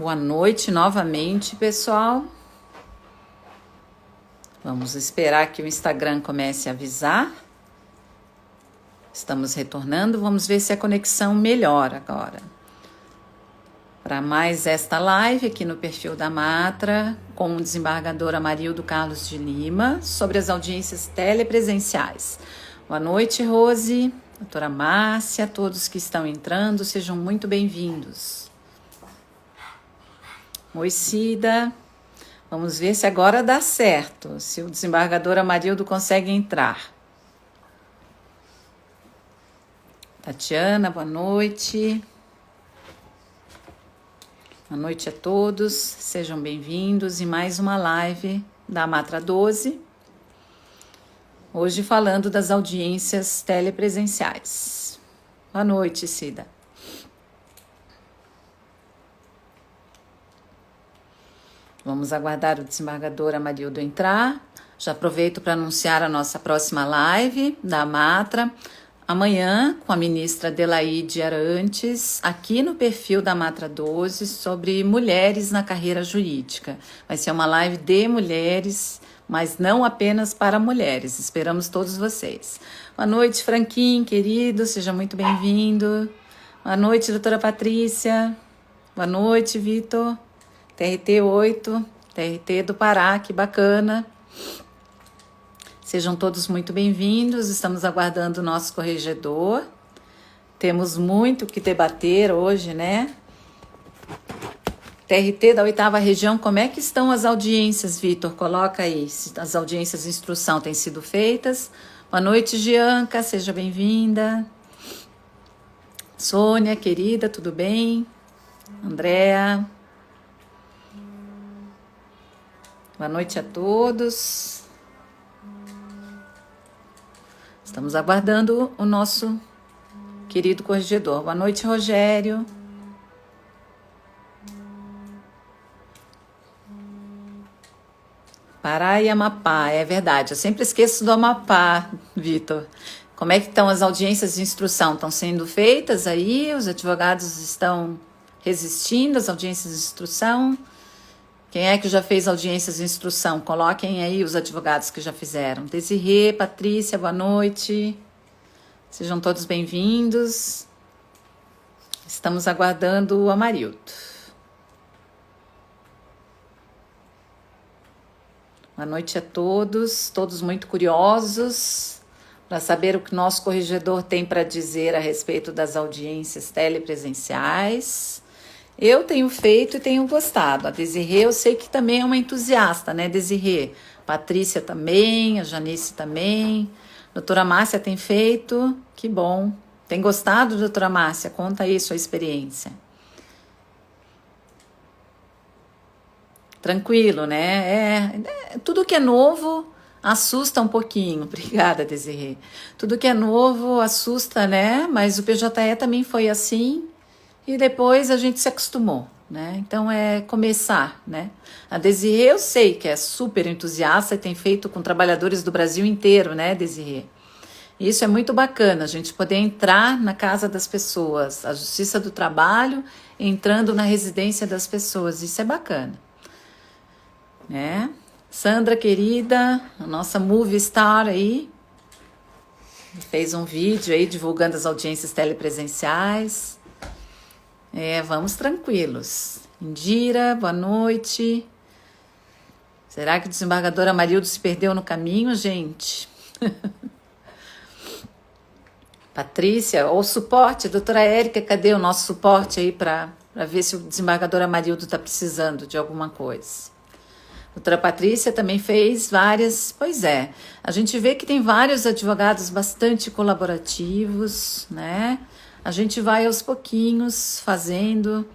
Boa noite novamente, pessoal. Vamos esperar que o Instagram comece a avisar. Estamos retornando, vamos ver se a conexão melhora agora. Para mais esta live aqui no perfil da Matra, com o desembargador Amarildo Carlos de Lima, sobre as audiências telepresenciais. Boa noite, Rose, doutora Márcia, todos que estão entrando, sejam muito bem-vindos. Oi, Cida. Vamos ver se agora dá certo, se o desembargador Amarildo consegue entrar. Tatiana, boa noite. Boa noite a todos, sejam bem-vindos em mais uma live da Matra 12. Hoje falando das audiências telepresenciais. Boa noite, Cida. Vamos aguardar o desembargador Amarildo entrar. Já aproveito para anunciar a nossa próxima live da Matra. Amanhã, com a ministra Adelaide Arantes, aqui no perfil da Matra 12, sobre mulheres na carreira jurídica. Vai ser uma live de mulheres, mas não apenas para mulheres. Esperamos todos vocês. Boa noite, Franquinho, querido, seja muito bem-vindo. Boa noite, doutora Patrícia. Boa noite, Vitor. TRT 8, TRT do Pará, que bacana. Sejam todos muito bem-vindos, estamos aguardando o nosso corregedor. Temos muito que debater hoje, né? TRT da 8ª região, como é que estão as audiências, Vitor? Coloca aí, se as audiências de instrução têm sido feitas. Boa noite, Gianca, seja bem-vinda. Sônia, querida, tudo bem? Andréa. Boa noite a todos. Estamos aguardando o nosso querido corregedor. Boa noite, Rogério. Pará e Amapá, é verdade. Eu sempre esqueço do Amapá, Vitor. Como é que estão as audiências de instrução? Estão sendo feitas aí? Os advogados estão resistindo às audiências de instrução? Quem é que já fez audiências de instrução? Coloquem aí os advogados que já fizeram. Desirê, Patrícia, boa noite. Sejam todos bem-vindos. Estamos aguardando o Amarildo. Boa noite a todos muito curiosos para saber o que nosso corregedor tem para dizer a respeito das audiências telepresenciais. Eu tenho feito e tenho gostado. A Desirê, eu sei que também é uma entusiasta, né, Desirê? Patrícia também, a Janice também. Doutora Márcia tem feito, que bom. Tem gostado, doutora Márcia? Conta aí sua experiência. Tranquilo, né? Tudo que é novo assusta um pouquinho. Obrigada, Desirê. Tudo que é novo assusta, né? Mas o PJE também foi assim. E depois a gente se acostumou, né? Então é começar, né? A Desirê eu sei que é super entusiasta e tem feito com trabalhadores do Brasil inteiro, né, Desirê? Isso é muito bacana, a gente poder entrar na casa das pessoas, a Justiça do Trabalho entrando na residência das pessoas, isso é bacana, né? Sandra, querida, a nossa movie star aí, fez um vídeo aí divulgando as audiências telepresenciais. Vamos tranquilos. Indira, boa noite. Será que o desembargador Amarildo se perdeu no caminho, gente? Patrícia, ou suporte, doutora Érica, cadê o nosso suporte aí para ver se o desembargador Amarildo está precisando de alguma coisa? Doutora Patrícia também fez várias, pois é, a gente vê que tem vários advogados bastante colaborativos, né? A gente vai aos pouquinhos fazendo,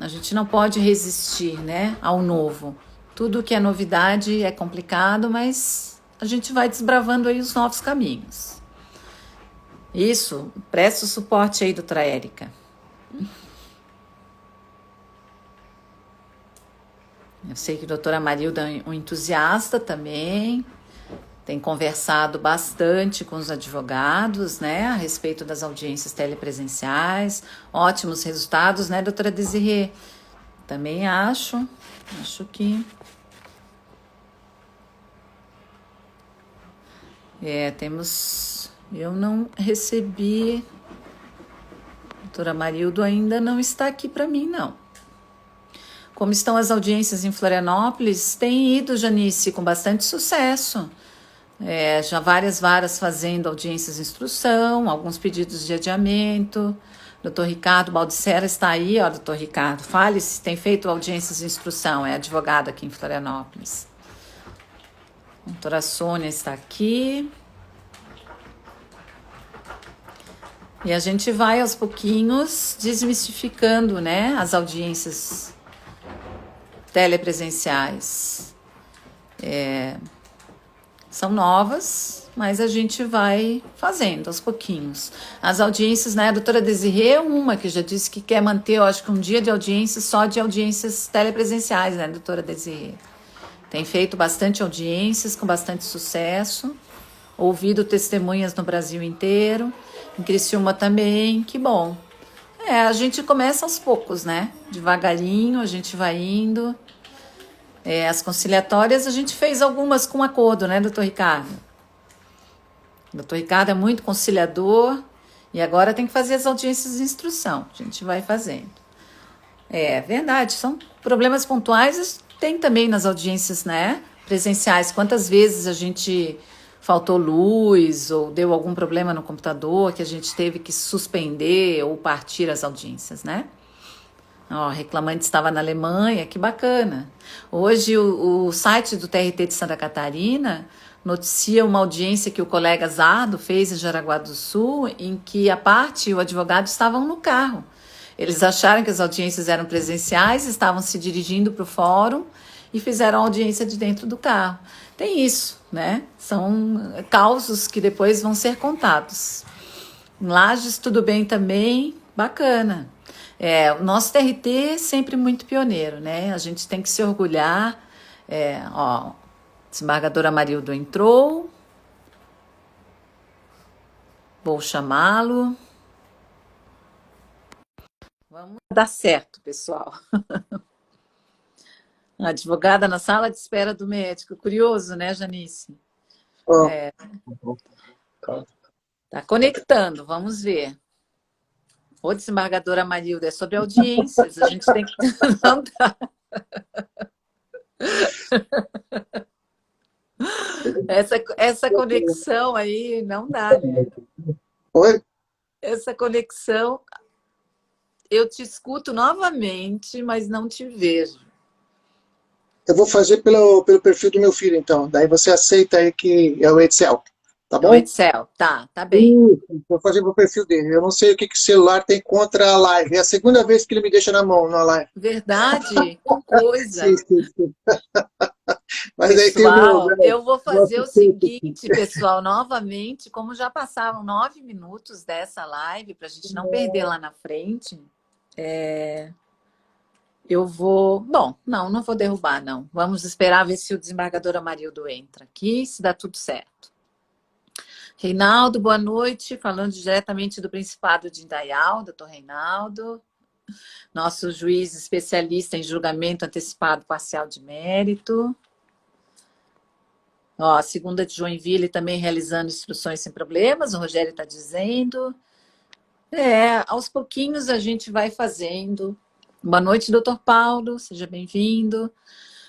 a gente não pode resistir, né, ao novo. Tudo que é novidade é complicado, mas a gente vai desbravando aí os novos caminhos. Isso, presta o suporte aí, doutora Érica. Eu sei que a doutora Marilda é um entusiasta também. tem conversado bastante com os advogados, né, a respeito das audiências telepresenciais, ótimos resultados, né, doutora Desirê? Também acho que temos, eu não recebi, doutora Marildo ainda não está aqui para mim, não. Como estão as audiências em Florianópolis? Tem ido, Janice, com bastante sucesso. Já várias varas fazendo audiências de instrução, alguns pedidos de adiamento. Doutor Ricardo Baldissera está aí, ó, doutor Ricardo. Fale se tem feito audiências de instrução, é advogado aqui em Florianópolis. A doutora Sônia está aqui. E a gente vai aos pouquinhos desmistificando, né, as audiências telepresenciais. São novas, mas a gente vai fazendo aos pouquinhos. As audiências, né, a doutora Desirê é uma que já disse que quer manter, eu acho que um dia de audiências só de audiências telepresenciais, né, doutora Desirê? Tem feito bastante audiências com bastante sucesso, ouvido testemunhas no Brasil inteiro, em Criciúma também, que bom. A gente começa aos poucos, né? Devagarinho, a gente vai indo. As conciliatórias, a gente fez algumas com acordo, né, doutor Ricardo? O doutor Ricardo é muito conciliador e agora tem que fazer as audiências de instrução. A gente vai fazendo. É verdade, são problemas pontuais, tem também nas audiências, né, presenciais. Quantas vezes a gente faltou luz ou deu algum problema no computador que a gente teve que suspender ou partir as audiências, né? Ó, reclamante estava na Alemanha, que bacana. Hoje o site do TRT de Santa Catarina noticia uma audiência que o colega Zardo fez em Jaraguá do Sul, em que a parte e o advogado estavam no carro. Eles acharam que as audiências eram presenciais, estavam se dirigindo para o fórum e fizeram a audiência de dentro do carro. Tem isso, né? São causos que depois vão ser contados. Em Lages, tudo bem também, bacana. O nosso TRT é sempre muito pioneiro, né? A gente tem que se orgulhar. Ó, desembargadora Marildo entrou. Vou chamá-lo. Vamos dar certo, pessoal. A advogada na sala de espera do médico. Curioso, né, Janice? Tá conectando, vamos ver. Ô, desembargadora Marilda, é sobre audiências, a gente tem que... Não dá. Essa conexão aí não dá, né? Oi? Essa conexão, eu te escuto novamente, mas não te vejo. Eu vou fazer pelo perfil do meu filho, então. Daí você aceita aí que é o Excel, tá bom? O Excel, tá bem. Vou fazer pro perfil dele. Eu não sei o que o celular tem contra a live. É a segunda vez que ele me deixa na mão na live. Verdade, que coisa. Sim. Mas Pessoal, aí tem eu vou fazer o seguinte, pessoal, novamente, como já passaram 9 minutos dessa live, para a gente não perder lá na frente, eu vou... Bom, não vou derrubar, não. Vamos esperar ver se o desembargador Amarildo entra aqui, se dá tudo certo. Reinaldo, boa noite, falando diretamente do Principado de Indaial, doutor Reinaldo, nosso juiz especialista em julgamento antecipado parcial de mérito. Ó, a segunda de Joinville também realizando instruções sem problemas, o Rogério está dizendo. Aos pouquinhos a gente vai fazendo. Boa noite, doutor Paulo, seja bem-vindo.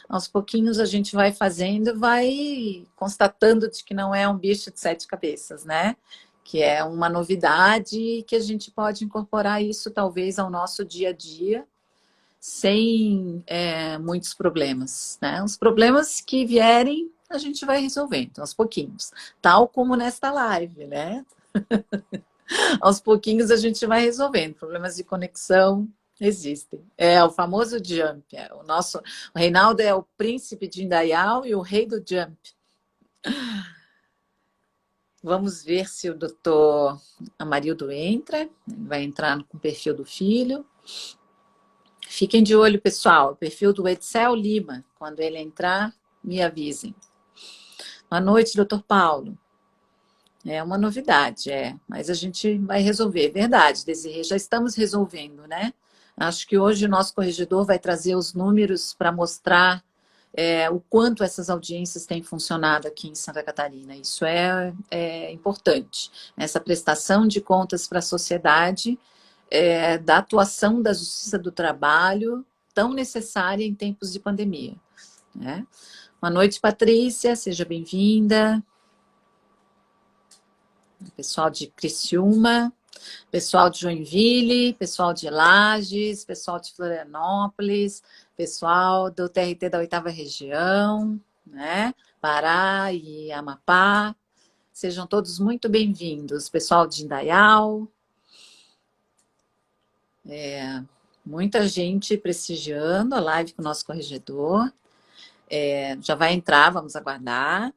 Aos pouquinhos a gente vai fazendo, vai constatando de que não é um bicho de 7 cabeças, né? Que é uma novidade que a gente pode incorporar isso talvez ao nosso dia a dia, sem muitos problemas, né? Os problemas que vierem, a gente vai resolvendo aos pouquinhos, tal como nesta live, né? Aos pouquinhos a gente vai resolvendo. Problemas de conexão existem. O famoso jump. O Reinaldo é o príncipe de Indaial e o rei do jump. Vamos ver se o doutor Amarildo entra. Ele vai entrar com o perfil do filho. Fiquem de olho, pessoal. O perfil do Edsel Lima. Quando ele entrar, me avisem. Boa noite, doutor Paulo. É uma novidade, mas a gente vai resolver. Verdade, Desirê, já estamos resolvendo, né? Acho que hoje o nosso corregedor vai trazer os números para mostrar o quanto essas audiências têm funcionado aqui em Santa Catarina. Isso é importante. Essa prestação de contas para a sociedade, da atuação da Justiça do Trabalho, tão necessária em tempos de pandemia, né? Boa noite, Patrícia, seja bem-vinda. Pessoal de Criciúma, pessoal de Joinville, pessoal de Lages, pessoal de Florianópolis, pessoal do TRT da 8ª Região, né? Pará e Amapá. Sejam todos muito bem-vindos. Pessoal de Indaial. Muita gente prestigiando a live com o nosso corregedor. Já vai entrar, vamos aguardar.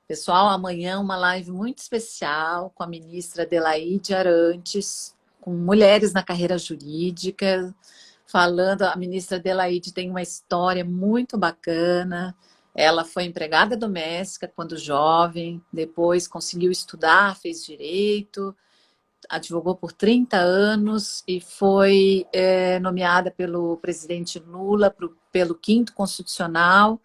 Pessoal, amanhã uma live muito especial com a ministra Adelaide Arantes, com mulheres na carreira jurídica, falando, a ministra Adelaide tem uma história muito bacana. Ela foi empregada doméstica quando jovem, depois conseguiu estudar, fez direito, advogou por 30 anos e foi nomeada pelo presidente Lula pelo 5º Constitucional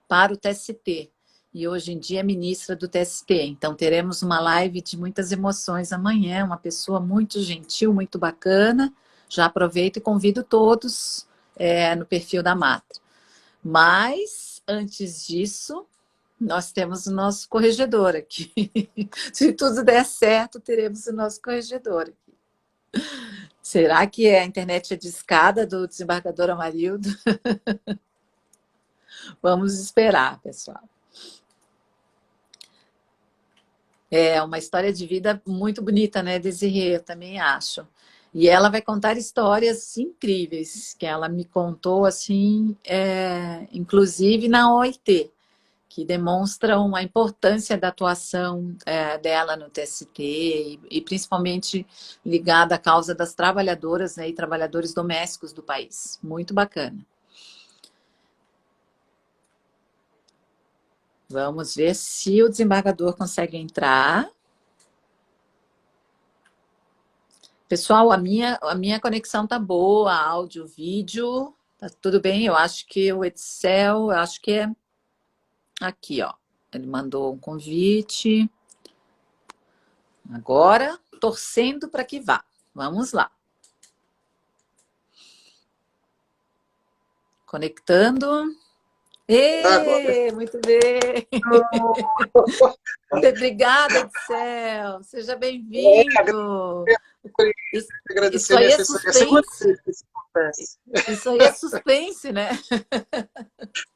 para o TST. E hoje em dia é ministra do TST. Então teremos uma live de muitas emoções amanhã, uma pessoa muito gentil, muito bacana. Já aproveito e convido todos no perfil da Matra. Mas, antes disso, nós temos o nosso corregedor aqui. Se tudo der certo, teremos o nosso corregedor aqui. Será que a internet é de escada do desembargador Amarildo? Vamos esperar, pessoal. É uma história de vida muito bonita, né, Desirê? Eu também acho. E ela vai contar histórias incríveis, que ela me contou, assim, inclusive na OIT, que demonstram a importância da atuação dela no TST e principalmente ligada à causa das trabalhadoras, né, e trabalhadores domésticos do país. Muito bacana. Vamos ver se o desembargador consegue entrar. Pessoal, a minha conexão tá boa, áudio, vídeo, tá tudo bem? Eu acho que o Excel, eu acho que é aqui, ó. Ele mandou um convite. Agora, torcendo para que vá. Vamos lá. Conectando. Muito bem! Obrigada, Excel! Seja bem-vindo! Isso aí é suspense. Isso aí é suspense, né?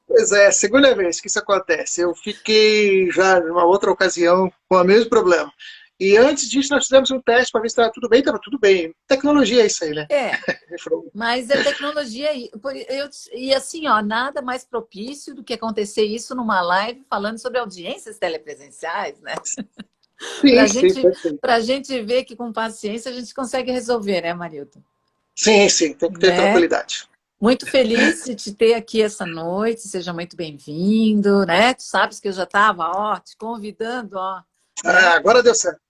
Pois é, segunda vez que isso acontece. Eu fiquei já numa outra ocasião com o mesmo problema. E antes disso, nós fizemos um teste para ver se estava tudo bem. Estava tudo bem. Tecnologia é isso aí, né? Mas a tecnologia... E assim, ó, nada mais propício do que acontecer isso numa live falando sobre audiências telepresenciais, né? Para a gente ver que com paciência a gente consegue resolver, né, Marilton? Sim, tem que ter tranquilidade. Muito feliz de te ter aqui essa noite, seja muito bem-vindo, né? Tu sabes que eu já estava, ó, te convidando, ó. Né? Agora deu certo.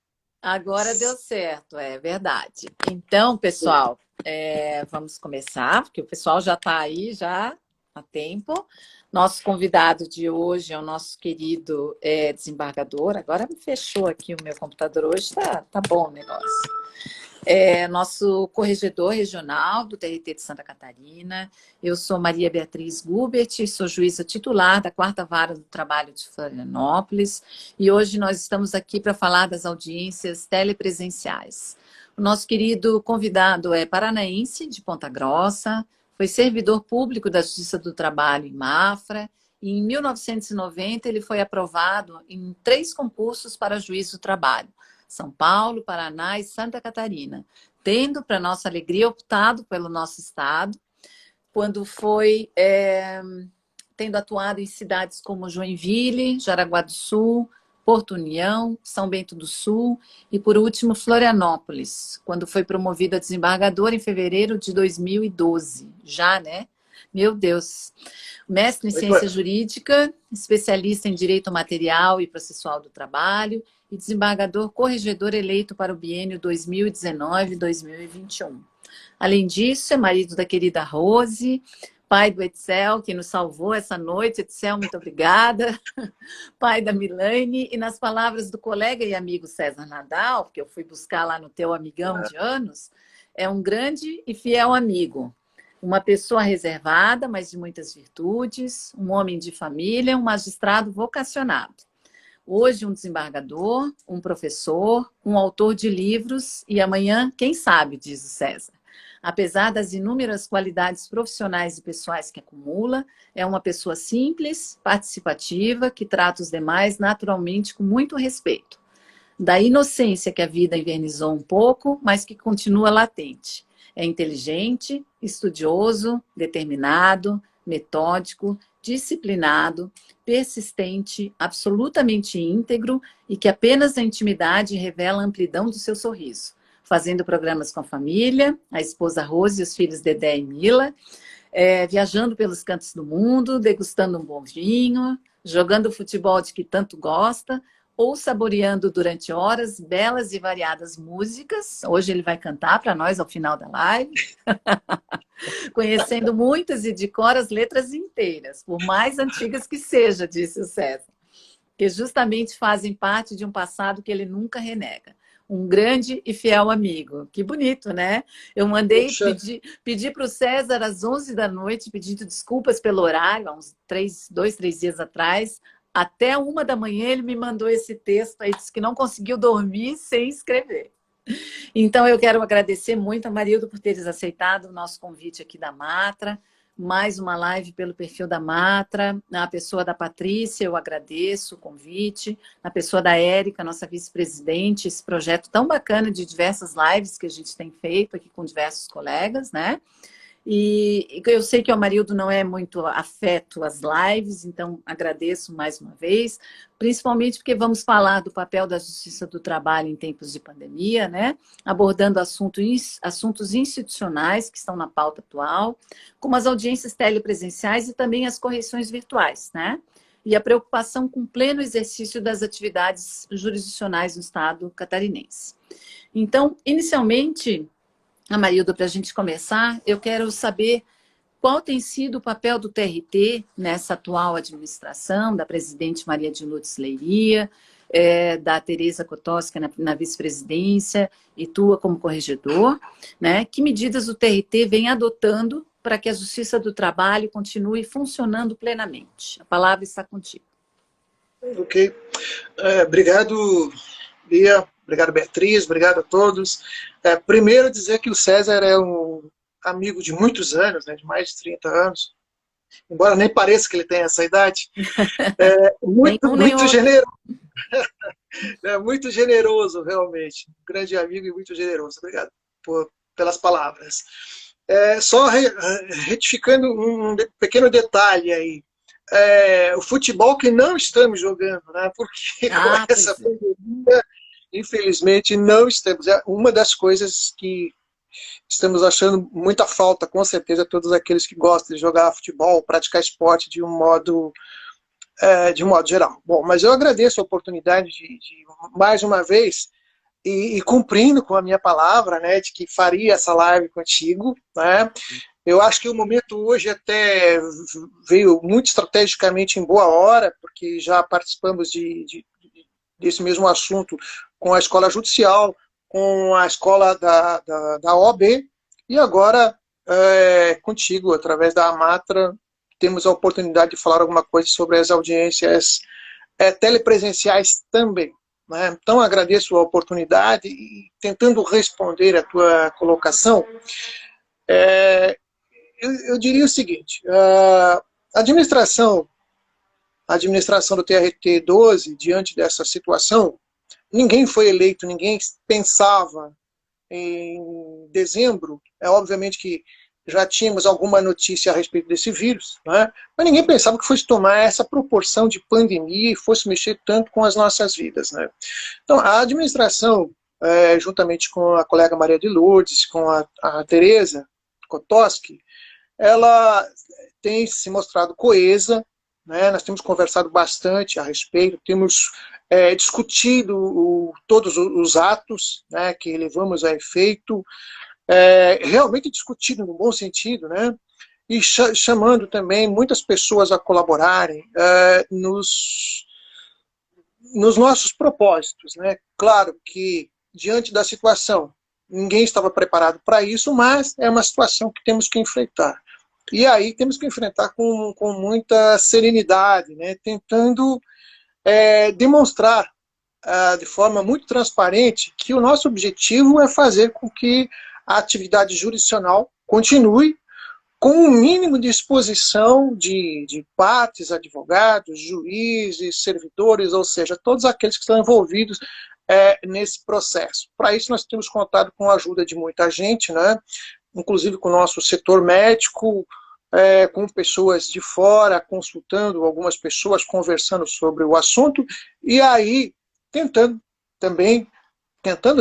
Agora deu certo, é verdade. Então, pessoal, vamos começar, porque o pessoal já está aí, já há tempo. Nosso convidado de hoje é o nosso querido desembargador. Agora me fechou aqui o meu computador, hoje tá bom o negócio. Nosso corregedor regional do TRT de Santa Catarina. Eu sou Maria Beatriz Gubert, sou juíza titular da 4ª Vara do Trabalho de Florianópolis e hoje nós estamos aqui para falar das audiências telepresenciais. O nosso querido convidado é paranaense, de Ponta Grossa, foi servidor público da Justiça do Trabalho em Mafra e em 1990 ele foi aprovado em 3 concursos para juiz do trabalho. São Paulo, Paraná e Santa Catarina, tendo, para nossa alegria, optado pelo nosso estado, quando foi tendo atuado em cidades como Joinville, Jaraguá do Sul, Porto União, São Bento do Sul e, por último, Florianópolis, quando foi promovido a desembargador em fevereiro de 2012, já, né? Meu Deus. Mestre em Muito Ciência bem. Jurídica, especialista em Direito Material e Processual do Trabalho e desembargador corregedor eleito para o biênio 2019-2021. Além disso, é marido da querida Rose, pai do Etzel, que nos salvou essa noite. Etzel, muito obrigada. Pai da Milane, e nas palavras do colega e amigo César Nadal, que eu fui buscar lá no teu amigão de anos, é um grande e fiel amigo. Uma pessoa reservada, mas de muitas virtudes, um homem de família, um magistrado vocacionado. Hoje, um desembargador, um professor, um autor de livros e amanhã, quem sabe, diz o César. Apesar das inúmeras qualidades profissionais e pessoais que acumula, é uma pessoa simples, participativa, que trata os demais naturalmente com muito respeito. Da inocência que a vida invernizou um pouco, mas que continua latente. É inteligente, estudioso, determinado, metódico, disciplinado, persistente, absolutamente íntegro e que apenas na intimidade revela a amplidão do seu sorriso. Fazendo programas com a família, a esposa Rose e os filhos Dedé e Mila, viajando pelos cantos do mundo, degustando um bom vinho, jogando o futebol de que tanto gosta, ou saboreando durante horas belas e variadas músicas. Hoje ele vai cantar para nós ao final da live. Conhecendo muitas e de cor as letras inteiras, por mais antigas que seja, disse o César, que justamente fazem parte de um passado que ele nunca renega. Um grande e fiel amigo. Que bonito, né? Eu mandei pedir para o César às 11 da noite, pedindo desculpas pelo horário, há uns 2, 3 dias atrás. Até 1 da manhã ele me mandou esse texto aí, disse que não conseguiu dormir sem escrever. Então, eu quero agradecer muito a Marildo por teres aceitado o nosso convite aqui da Matra. Mais uma live pelo perfil da Matra. Na pessoa da Patrícia, eu agradeço o convite. Na pessoa da Érica, nossa vice-presidente, esse projeto tão bacana de diversas lives que a gente tem feito aqui com diversos colegas, né? E eu sei que o Amarildo não é muito afeto às lives, então agradeço mais uma vez, principalmente porque vamos falar do papel da Justiça do Trabalho em tempos de pandemia, né? Abordando assuntos institucionais que estão na pauta atual, como as audiências telepresenciais e também as correições virtuais, né? E a preocupação com o pleno exercício das atividades jurisdicionais no Estado catarinense. Então, inicialmente, Amarildo, para a gente começar, eu quero saber qual tem sido o papel do TRT nessa atual administração, da presidente Maria de Lourdes Leiria, da Tereza Kotoska na vice-presidência e tua como corregedor, né? Que medidas o TRT vem adotando para que a Justiça do Trabalho continue funcionando plenamente? A palavra está contigo. Ok. Obrigado, Bia. Obrigado, Beatriz. Obrigado a todos. Primeiro, dizer que o César é um amigo de muitos anos, né, de mais de 30 anos, embora nem pareça que ele tenha essa idade. Muito generoso. Muito generoso, realmente. Um grande amigo e muito generoso. Obrigado pelas palavras. Só retificando um pequeno detalhe aí. O futebol que não estamos jogando, né? Porque com essa pandemia, infelizmente, não estamos. É uma das coisas que estamos achando muita falta, com certeza, todos aqueles que gostam de jogar futebol, praticar esporte de um modo geral. Bom, mas eu agradeço a oportunidade de mais uma vez, e cumprindo com a minha palavra, né, de que faria essa live contigo, né? Eu acho que o momento hoje até veio muito estrategicamente em boa hora, porque já participamos desse mesmo assunto com a Escola Judicial, com a Escola da OAB, e agora, contigo, através da Amatra, temos a oportunidade de falar alguma coisa sobre as audiências telepresenciais também, né? Então, agradeço a oportunidade e tentando responder a tua colocação, eu diria o seguinte, a administração do TRT 12, diante dessa situação, ninguém foi eleito, ninguém pensava em dezembro, obviamente que já tínhamos alguma notícia a respeito desse vírus, né? Mas ninguém pensava que fosse tomar essa proporção de pandemia e fosse mexer tanto com as nossas vidas, né? Então, a administração, juntamente com a colega Maria de Lourdes, com a Tereza Kotoski, ela tem se mostrado coesa, né? Nós temos conversado bastante a respeito, temos discutido todos os atos, né, que levamos a efeito, realmente discutido no bom sentido, né? E chamando também muitas pessoas a colaborarem nos nossos propósitos, né? Claro que, diante da situação, ninguém estava preparado para isso, mas é uma situação que temos que enfrentar. E aí temos que enfrentar com muita serenidade, né? Tentando demonstrar de forma muito transparente que o nosso objetivo é fazer com que a atividade jurisdicional continue com o mínimo de exposição de partes, advogados, juízes, servidores, ou seja, todos aqueles que estão envolvidos nesse processo. Para isso, nós temos contado com a ajuda de muita gente, né? Inclusive com o nosso setor médico, com pessoas de fora, consultando algumas pessoas, conversando sobre o assunto, e aí tentando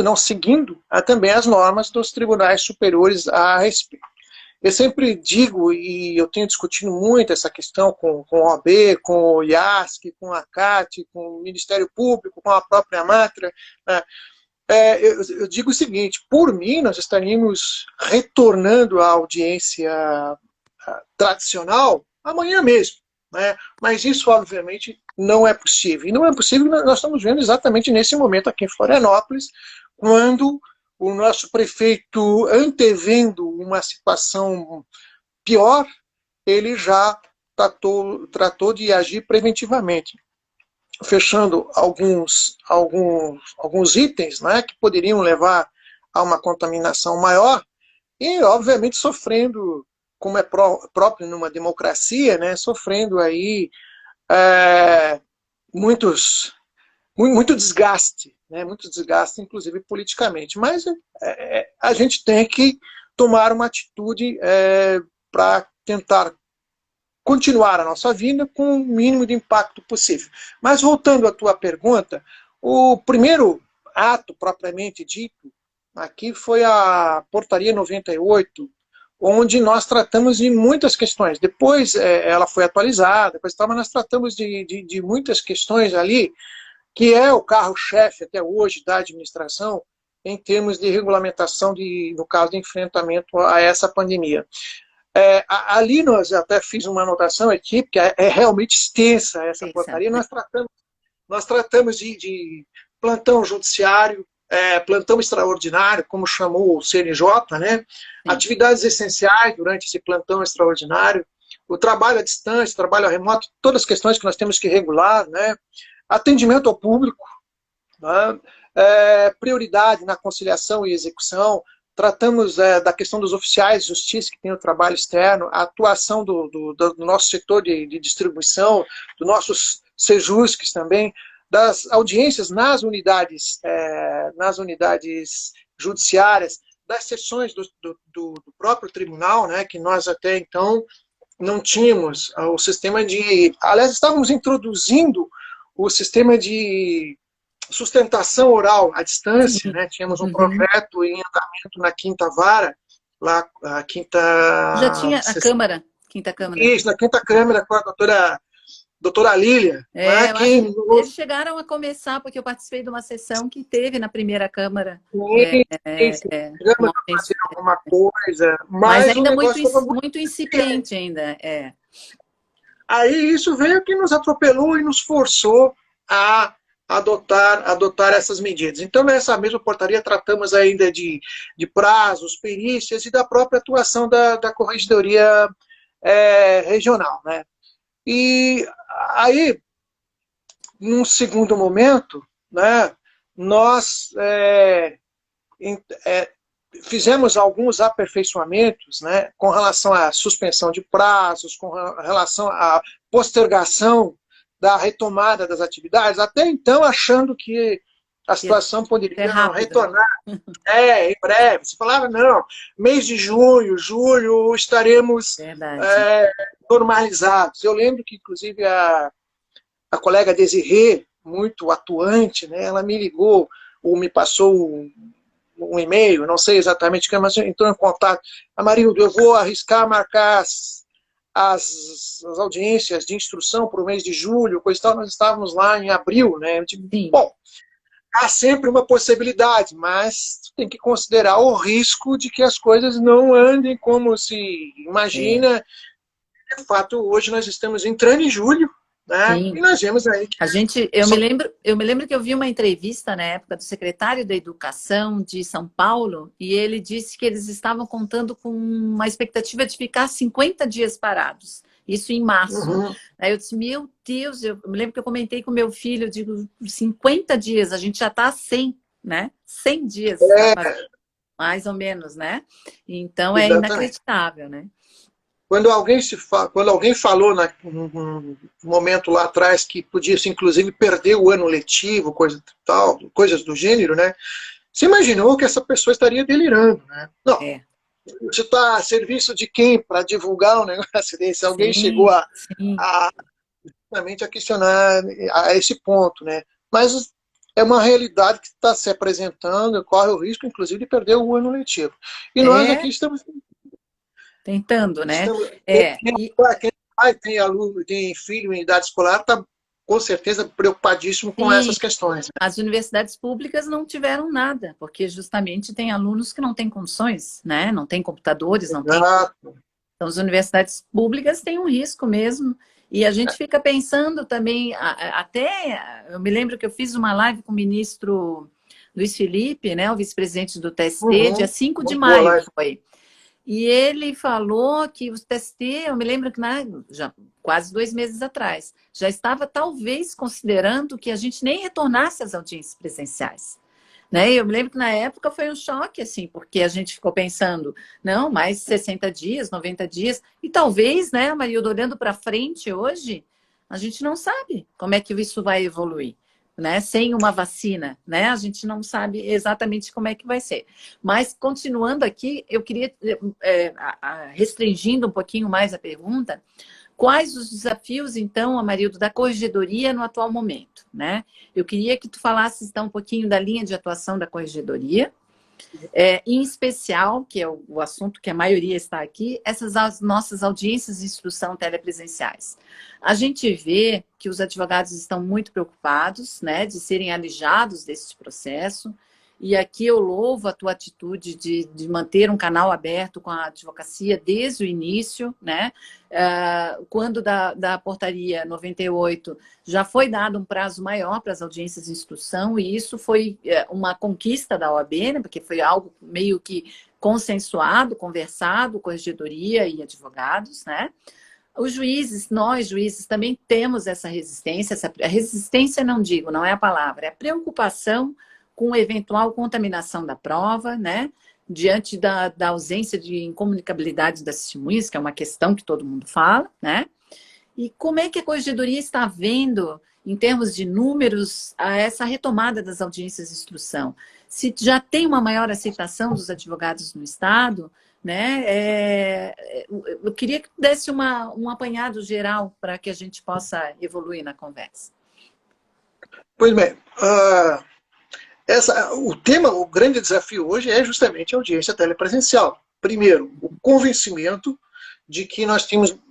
não, seguindo também as normas dos tribunais superiores a respeito. Eu sempre digo, e eu tenho discutido muito essa questão com o OAB, com o IASC, com a CAT, com o Ministério Público, com a própria Matra, né? Eu digo o seguinte, por mim, nós estaríamos retornando à audiência tradicional amanhã mesmo, né? Mas isso, obviamente, não é possível. E não é possível, nós estamos vendo exatamente nesse momento aqui em Florianópolis, quando o nosso prefeito, antevendo uma situação pior, ele já tratou de agir preventivamente, fechando alguns itens, né, que poderiam levar a uma contaminação maior, e, obviamente, sofrendo, como é próprio numa democracia, né, sofrendo aí muito desgaste, né, muito desgaste, inclusive politicamente. Mas a gente tem que tomar uma atitude para tentar continuar a nossa vida com o mínimo de impacto possível. Mas voltando à tua pergunta, o primeiro ato propriamente dito aqui foi a Portaria 98, onde nós tratamos de muitas questões. Depois ela foi atualizada, mas nós tratamos de muitas questões ali, que é o carro-chefe até hoje da administração, em termos de regulamentação, no caso de enfrentamento a essa pandemia. Ali nós até fiz uma anotação aqui, porque é realmente extensa essa portaria. Nós tratamos de plantão judiciário, plantão extraordinário, como chamou o CNJ, né? Atividades essenciais durante esse plantão extraordinário, o trabalho à distância, o trabalho remoto, todas as questões que nós temos que regular, né? Atendimento ao público, né? Prioridade na conciliação e execução. Tratamos da questão dos oficiais de justiça que tem o trabalho externo, a atuação do nosso setor de distribuição, dos nossos sejusques também, das audiências nas unidades judiciárias, das sessões do próprio tribunal, né, que nós até então não tínhamos o sistema de... Aliás, estávamos introduzindo o sistema de sustentação oral à distância, né? Tínhamos um projeto em andamento na Quinta Vara, lá a Quinta... Já tinha a Câmara, Quinta Câmara. Isso, na Quinta Câmara, com a doutora Lília. Né? Eles chegaram a começar, porque eu participei de uma sessão que teve na primeira Câmara. Chegamos a fazer alguma coisa, mas ainda muito incipiente ainda. Aí isso veio que nos atropelou e nos forçou a adotar essas medidas. Então, nessa mesma portaria, tratamos ainda de prazos, perícias e da própria atuação da Corregedoria Regional. Né? E aí, num segundo momento, né, nós fizemos alguns aperfeiçoamentos, né, com relação à suspensão de prazos, com relação à postergação da retomada das atividades, até então achando que a situação poderia retornar em breve. Se falava, não, mês de junho, julho, estaremos normalizados. Eu lembro que, inclusive, a colega Desirê, muito atuante, né, ela me ligou, ou me passou um e-mail, não sei exatamente, mas entrou em contato. Amarildo, eu vou arriscar marcar as audiências de instrução para o mês de julho, coisa e tal. Nós estávamos lá em abril, né? Eu digo, Sim, bom, há sempre uma possibilidade, mas tem que considerar o risco de que as coisas não andem como se é, imagina. De fato, hoje nós estamos entrando em julho, né? E sim. nós vemos aí que A gente, eu me lembro que eu vi uma entrevista na época do secretário da Educação de São Paulo e ele disse que eles estavam contando com uma expectativa de ficar 50 dias parados. Isso em março. uhum, Aí eu disse, meu Deus, eu me lembro que eu comentei com meu filho, eu digo, 50 dias, a gente já está a 100, né? 100 dias está é, fazendo, mais ou menos, né? Então é exatamente. inacreditável, né? Quando alguém falou num momento lá atrás que podia-se inclusive perder o ano letivo, coisa tal, coisas do gênero, né? Você imaginou que essa pessoa estaria delirando, né? Não, É, você está a serviço de quem para divulgar um negócio desse? Alguém chegou sim, sim. a, realmente a questionar a esse ponto, né? Mas é uma realidade que está se apresentando, corre o risco, inclusive, de perder o ano letivo. E nós aqui É, estamos. tentando, né? estamos É, quem pai tem aluno, tem filho em idade escolar, está com certeza preocupadíssimo com e essas questões. Né? as universidades públicas não tiveram nada, porque justamente tem alunos que não têm condições, né? Não têm computadores, não têm. Exato. Então, as universidades públicas têm um risco mesmo. E a gente fica pensando também, até eu me lembro que eu fiz uma live com o ministro Luiz Felipe, né, o vice-presidente do TST, dia Uhum. 5 de Muito boa maio live. foi. E ele falou que o TST, eu me lembro que já quase 2 meses atrás, já estava talvez considerando que a gente nem retornasse às audiências presenciais. Né? E eu me lembro que na época foi um choque, assim, porque a gente ficou pensando, não, mais 60 dias, 90 dias, e talvez, né, Marilda, olhando para frente hoje, a gente não sabe como é que isso vai evoluir. Né, sem uma vacina, né? A gente não sabe exatamente como é que vai ser. Mas, continuando aqui, eu queria, restringindo um pouquinho mais a pergunta, quais os desafios, então, Amarildo, da corregedoria no atual momento, né? Eu queria que tu falasses, então, um pouquinho da linha de atuação da corregedoria, em especial, que é o assunto que a maioria está aqui, essas as nossas audiências de instrução telepresenciais. A gente vê que os advogados estão muito preocupados, né, de serem alijados desse processo, e aqui eu louvo a tua atitude de manter um canal aberto com a advocacia desde o início, né? Quando da portaria 98 já foi dado um prazo maior para as audiências de instrução, e isso foi uma conquista da OAB, né? Porque foi algo meio que consensuado, conversado, corregedoria e advogados, né? Os juízes, nós juízes também temos essa resistência, a resistência não digo, não é a palavra, é a preocupação com eventual contaminação da prova, né? Diante da ausência de incomunicabilidade das testemunhas, que é uma questão que todo mundo fala, né? E como é que a Corregedoria está vendo, em termos de números, essa retomada das audiências de instrução? Se já tem uma maior aceitação dos advogados no Estado, né? Eu queria que desse um apanhado geral para que a gente possa evoluir na conversa. Pois bem, o tema, o grande desafio hoje é justamente a audiência telepresencial. Primeiro, o convencimento de que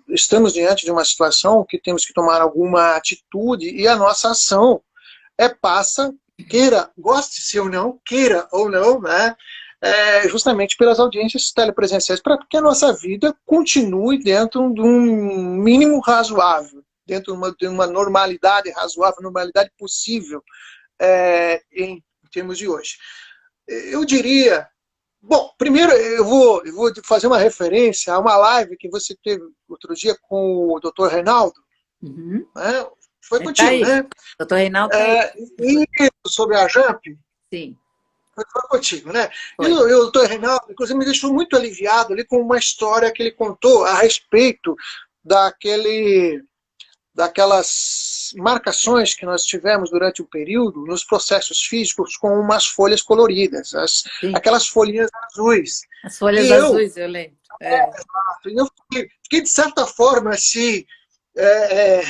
estamos diante de uma situação que temos que tomar alguma atitude e a nossa ação passa, goste-se ou não, queira ou não, né, justamente pelas audiências telepresenciais, para que a nossa vida continue dentro de um mínimo razoável, dentro de uma normalidade razoável, normalidade possível em termos de hoje. Eu diria. Bom, primeiro eu vou fazer uma referência a uma live que você teve outro dia com o Dr. Reinaldo. Uhum. Né? Foi Tá contigo, aí. né? Doutor Reinaldo tá aí. E sobre a JAMP, Sim, foi contigo, né? E foi. o Dr. Reinaldo, inclusive, me deixou muito aliviado ali com uma história que ele contou a respeito daquelas marcações que nós tivemos durante o período nos processos físicos com umas folhas coloridas, Sim. aquelas folhinhas azuis. As E folhas eu, azuis, eu lembro. fiquei de certa forma, assim, é,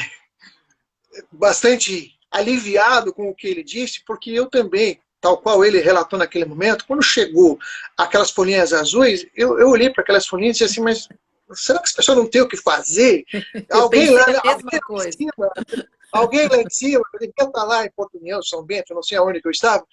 bastante aliviado com o que ele disse, porque eu também tal qual ele relatou naquele momento, quando chegou aquelas folhinhas azuis, eu olhei para aquelas folhinhas e disse assim, mas será que essa pessoa não tem o que fazer? Eu Alguém pensei lá, a alguém mesma lá em coisa. cima, alguém lá em cima, eu devia estar lá em Porto União, São Bento, não sei aonde que eu estava,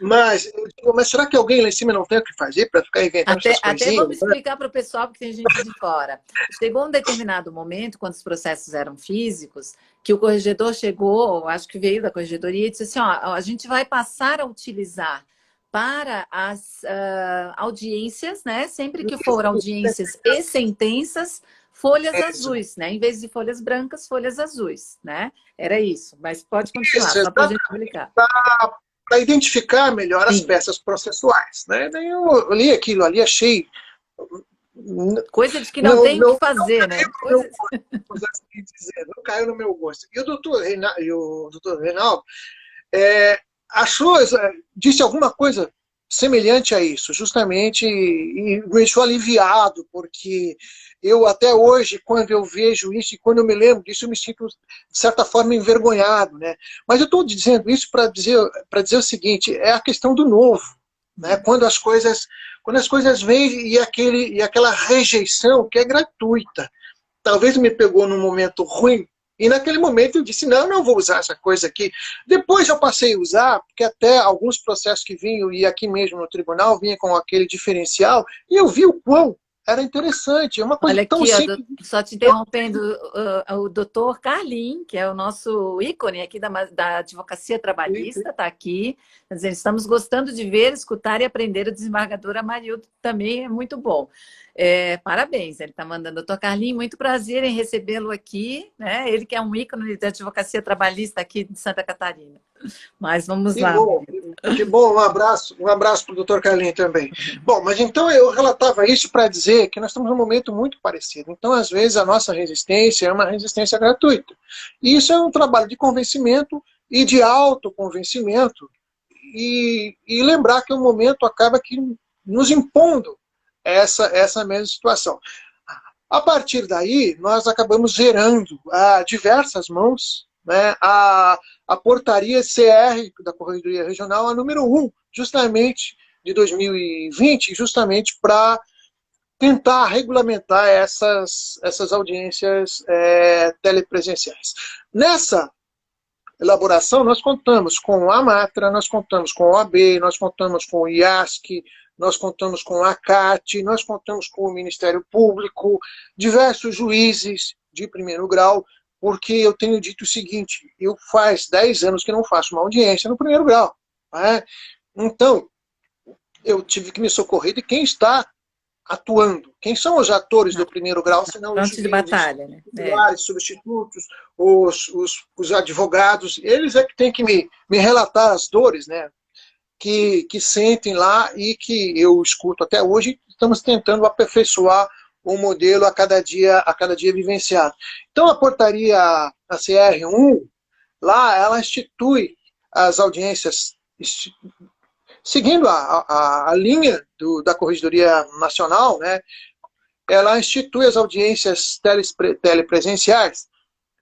mas eu digo, mas será que alguém lá em cima não tem o que fazer para ficar inventando essas Até coisinhas? vamos explicar para o pessoal, porque tem gente de fora. Chegou um determinado momento, quando os processos eram físicos, que o corregedor chegou, acho que veio da corregedoria, e disse assim: ó, a gente vai passar a utilizar para as audiências, né? Sempre que for audiências e sentenças, folhas azuis, né? Em vez de folhas brancas, folhas azuis, né? Era isso. Mas pode continuar, Isso, só para a gente explicar. para identificar melhor as Sim. peças processuais. Né? Daí eu li aquilo ali, achei. Coisa de que não Não, tem o que não, fazer, né? no meu gosto, vamos assim dizer, não caiu no meu gosto. E o doutor Reinaldo achou, disse alguma coisa semelhante a isso, justamente, e me deixou aliviado, porque eu até hoje, quando eu vejo isso e quando eu me lembro disso, eu me sinto, de certa forma, envergonhado. Né? Mas eu estou dizendo isso para dizer o seguinte, é a questão do novo. Né? Quando as coisas vêm e aquela rejeição que é gratuita. Talvez me pegou num momento ruim, e naquele momento eu disse, não vou usar essa coisa aqui. Depois eu passei a usar, porque até alguns processos que vinham, e aqui mesmo no tribunal, vinha com aquele diferencial, e eu vi o quão era interessante. É uma coisa Olha tão aqui, ó, simples. só te interrompendo, o doutor Carlin, que é o nosso ícone aqui da advocacia trabalhista, está aqui. Quer dizer, estamos gostando de ver, escutar e aprender. O desembargador Amarildo também é muito bom. Parabéns, ele está mandando. Doutor Carlin, muito prazer em recebê-lo aqui. Né? Ele que é um ícone da advocacia trabalhista aqui de Santa Catarina. Mas vamos Que lá. bom, que bom. Um abraço para o doutor Carlinhos também. Bom, mas então eu relatava isso para dizer que nós estamos num momento muito parecido. Então, às vezes, a nossa resistência é uma resistência gratuita. E isso é um trabalho de convencimento e de autoconvencimento. E lembrar que o momento acaba que nos impondo essa mesma situação. A partir daí, nós acabamos gerando a diversas mãos, né, a portaria CR da Corregedoria Regional, a número 1, justamente de 2020, justamente para tentar regulamentar essas audiências telepresenciais. Nessa elaboração, nós contamos com a Matra, nós contamos com a OAB, nós contamos com o IASC, nós contamos com a CAT, nós contamos com o Ministério Público, diversos juízes de primeiro grau, porque eu tenho dito o seguinte, eu faz 10 anos que não faço uma audiência no primeiro grau. Né? Então, eu tive que me socorrer de quem está atuando. Quem são os atores do primeiro grau, senão os Fronte de juízes, batalha, né? titulares, substitutos, os advogados, eles é que têm que me relatar as dores, né, que sentem lá e que eu escuto até hoje. Estamos tentando aperfeiçoar o modelo a cada dia vivenciado. Então, a portaria ACR1, lá, ela institui as audiências seguindo a linha da Corregedoria Nacional, né, ela institui as audiências telepresenciais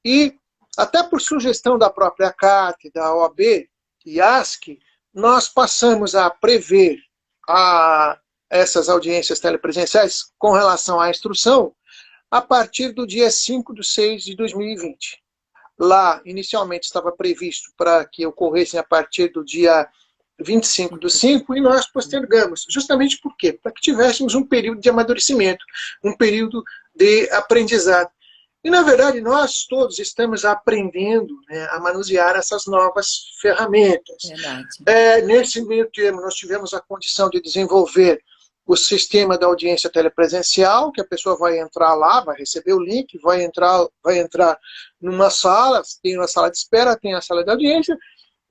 e, até por sugestão da própria CAT, da OAB e IASC, nós passamos a prever essas audiências telepresenciais com relação à instrução a partir do dia 5/6/2020. Lá, inicialmente, estava previsto para que ocorressem a partir do dia 25/5, e nós postergamos. Justamente por quê? Para que tivéssemos um período de amadurecimento, um período de aprendizado. E, na verdade, nós todos estamos aprendendo, né, a manusear essas novas ferramentas. Nesse meio termo, nós tivemos a condição de desenvolver o sistema da audiência telepresencial, que a pessoa vai entrar lá, vai receber o link, vai entrar numa sala, tem uma sala de espera, tem a sala de audiência,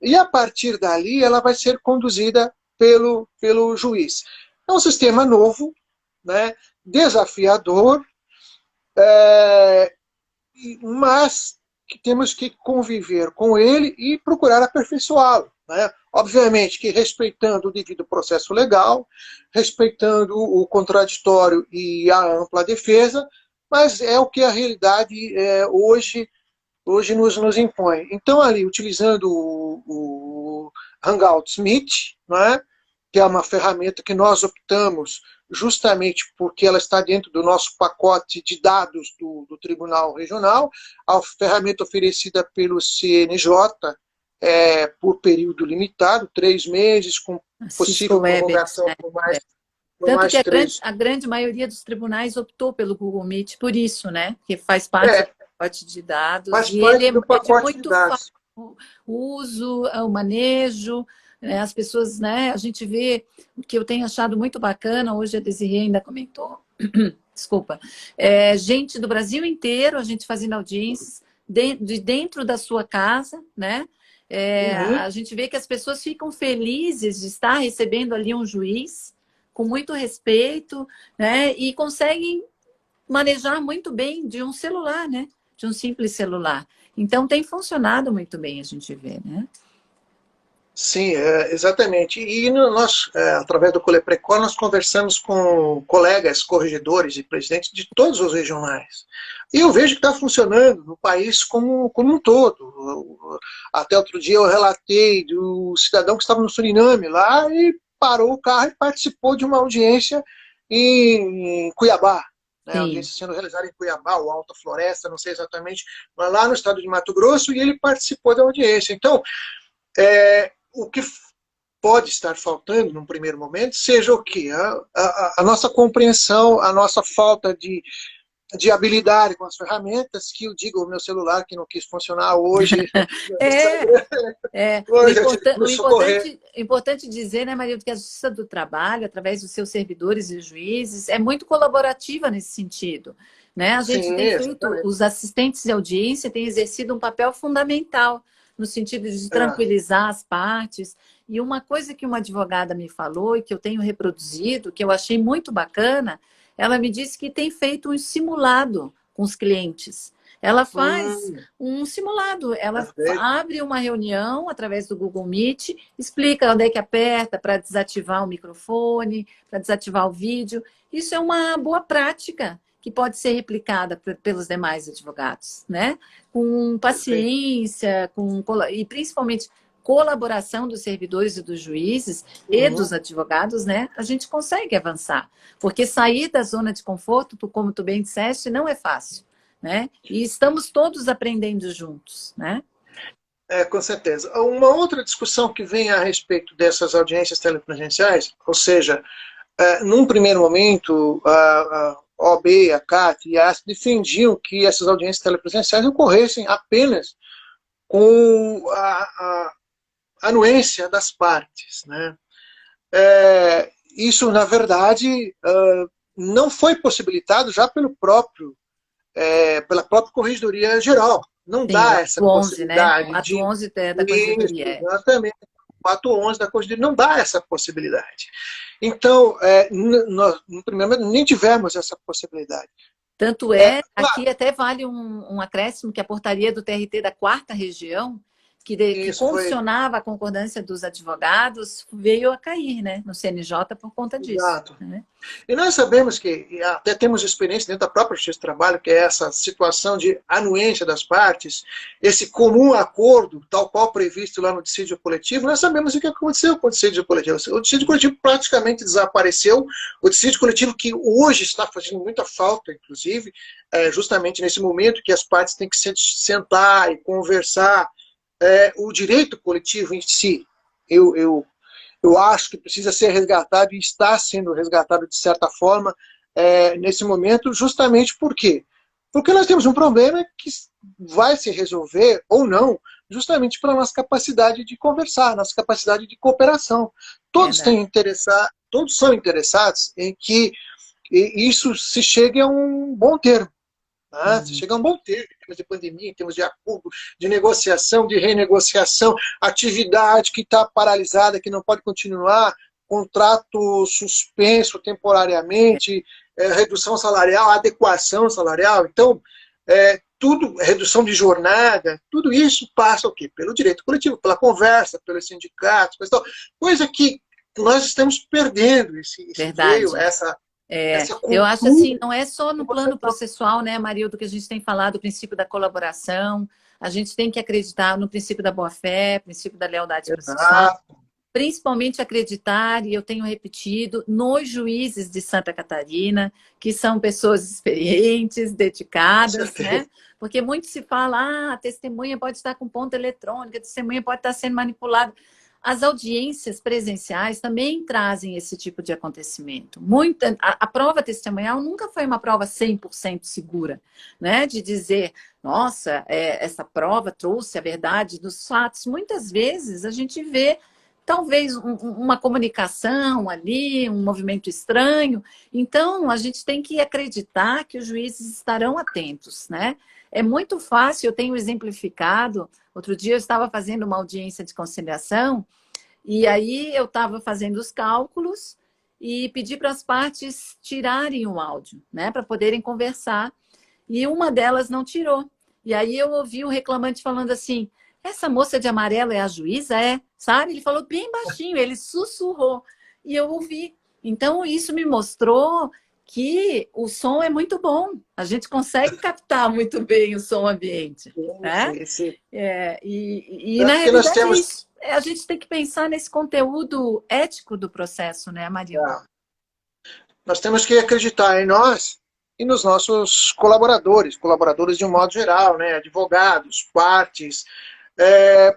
e a partir dali ela vai ser conduzida pelo juiz. É um sistema novo, né, desafiador, mas que temos que conviver com ele e procurar aperfeiçoá-lo. Né? Obviamente que respeitando o devido processo legal, respeitando o contraditório e a ampla defesa, mas é o que a realidade hoje nos impõe. Então, ali, utilizando Hangouts Meet, não é? Que é uma ferramenta que nós optamos justamente porque ela está dentro do nosso pacote de dados do Tribunal Regional, a ferramenta oferecida pelo CNJ por período limitado, 3 meses, com possível Webex, prorrogação né? por Tanto que mais 3. a grande maioria dos tribunais optou pelo Google Meet por isso, né? Que faz parte do pacote de dados Faz e ele parte do é de pacote de muito fácil dados. o uso, o manejo, né? As pessoas, né? A gente vê o que eu tenho achado muito bacana, hoje a Desirê ainda comentou, desculpa, gente do Brasil inteiro, a gente fazendo audiências de dentro da sua casa, né? A gente vê que as pessoas ficam felizes de estar recebendo ali um juiz com muito respeito, né? E conseguem manejar muito bem de um celular, né? De um simples celular. Então tem funcionado muito bem, a gente vê, né? Sim, exatamente. E nós, através do Coleprecor, nós conversamos com colegas corregedores e presidentes de todos os regionais. E eu vejo que está funcionando no país como um todo. Até outro dia eu relatei do cidadão que estava no Suriname lá e parou o carro e participou de uma audiência em Cuiabá. Né, a audiência sendo realizada em Cuiabá, ou Alta Floresta, não sei exatamente, mas lá no estado de Mato Grosso, e ele participou da audiência. Então, o que pode estar faltando num primeiro momento seja o quê? A nossa compreensão, a nossa falta de habilidade com as ferramentas, que eu digo o meu celular que não quis funcionar hoje. Hoje eu tive que me socorrer. Importante dizer, né, Maria, que a Justiça do Trabalho, através dos seus servidores e juízes, é muito colaborativa nesse sentido. Né? A gente tem feito, os assistentes de audiência têm exercido um papel fundamental no sentido de tranquilizar as partes. E uma coisa que uma advogada me falou e que eu tenho reproduzido, que eu achei muito bacana, ela me disse que tem feito um simulado com os clientes. Ela faz um simulado, ela abre uma reunião através do Google Meet, explica onde é que aperta para desativar o microfone, para desativar o vídeo. Isso é uma boa prática que pode ser replicada pelos demais advogados, né? Com paciência, e principalmente colaboração dos servidores e dos juízes e dos advogados, né? A gente consegue avançar. Porque sair da zona de conforto, como tu bem disseste, não é fácil, né? E estamos todos aprendendo juntos, né? Com certeza. Uma outra discussão que vem a respeito dessas audiências telepresenciais, ou seja, num primeiro momento, a OAB, a CAT e a ASP defendiam que essas audiências telepresenciais ocorressem apenas com a anuência das partes. Né? Isso, na verdade, não foi possibilitado já pela própria Corregedoria Geral. Não dá essa possibilidade. Né? Ato 11 da Corregedoria. Exatamente. O ato 11 da Corregedoria não dá essa possibilidade. Então, nós, no primeiro momento, nem tivemos essa possibilidade. Tanto aqui até vale um acréscimo que a portaria do TRT da 4ª Região, que condicionava a concordância dos advogados, veio a cair, né, no CNJ por conta disso. Exato. Né? E nós sabemos que, até temos experiência dentro da própria Justiça do Trabalho, que é essa situação de anuência das partes, esse comum acordo, tal qual previsto lá no dissídio coletivo. Nós sabemos o que aconteceu com o dissídio coletivo. O dissídio coletivo praticamente desapareceu. O dissídio coletivo que hoje está fazendo muita falta, inclusive, justamente nesse momento que as partes têm que sentar e conversar, o direito coletivo em si, eu acho que precisa ser resgatado e está sendo resgatado de certa forma nesse momento, justamente por quê? Porque nós temos um problema que vai se resolver ou não, justamente pela nossa capacidade de conversar, nossa capacidade de cooperação. Todos são interessados em que isso se chegue a um bom termo. Se chega a um bom termo, em termos de pandemia, em termos de acordo, de negociação, de renegociação, atividade que está paralisada, que não pode continuar, contrato suspenso temporariamente, redução salarial, adequação salarial. Então, redução de jornada, tudo isso passa o quê? Pelo direito coletivo, pela conversa, pelos sindicatos, coisa que nós estamos perdendo esse veio, É, essa eu acho assim, cultura não é só que no você plano processual, né, Marildo, que a gente tem falado, o princípio da colaboração, a gente tem que acreditar no princípio da boa-fé, princípio da lealdade processual, está. principalmente acreditar, e eu tenho repetido, nos juízes de Santa Catarina, que são pessoas experientes, Com dedicadas, né? certeza. Porque muito se fala, a testemunha pode estar com ponta eletrônica, a testemunha pode estar sendo manipulada. As audiências presenciais também trazem esse tipo de acontecimento. A prova testemunhal nunca foi uma prova 100% segura, né? De dizer, nossa, essa prova trouxe a verdade dos fatos. Muitas vezes a gente vê talvez uma comunicação ali, um movimento estranho. Então, a gente tem que acreditar que os juízes estarão atentos, né? É muito fácil, eu tenho exemplificado. Outro dia eu estava fazendo uma audiência de conciliação e aí eu estava fazendo os cálculos e pedi para as partes tirarem o áudio, né, para poderem conversar. E uma delas não tirou. E aí eu ouvi o reclamante falando assim: essa moça de amarelo é a juíza, é? Sabe? Ele falou bem baixinho, ele sussurrou. E eu ouvi. Então, isso me mostrou que o som é muito bom. A gente consegue captar muito bem o som ambiente, né? Esse, Na tanto que nós realidade é temos. isso. A gente tem que pensar nesse conteúdo ético do processo, né, Marilda? Nós temos que acreditar em nós e nos nossos colaboradores, colaboradores de um modo geral, né? Advogados, partes,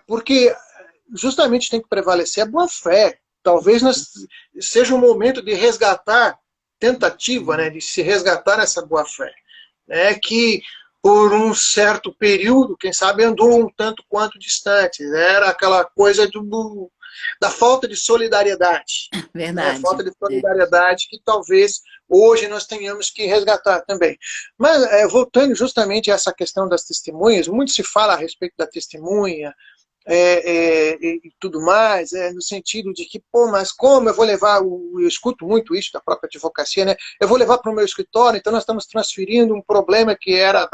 porque justamente tem que prevalecer a boa-fé. Talvez seja um momento de resgatar, tentativa, né, de se resgatar essa boa-fé, né, que por um certo período, quem sabe, andou um tanto quanto distante. Né? Era aquela coisa da falta de solidariedade. Né? Falta Verdade. de solidariedade que talvez hoje nós tenhamos que resgatar também. Mas, voltando justamente a essa questão das testemunhas, muito se fala a respeito da testemunha, e tudo mais, no sentido de que, pô, mas como eu vou levar, eu escuto muito isso da própria advocacia, né? Eu vou levar para o meu escritório, então nós estamos transferindo um problema que era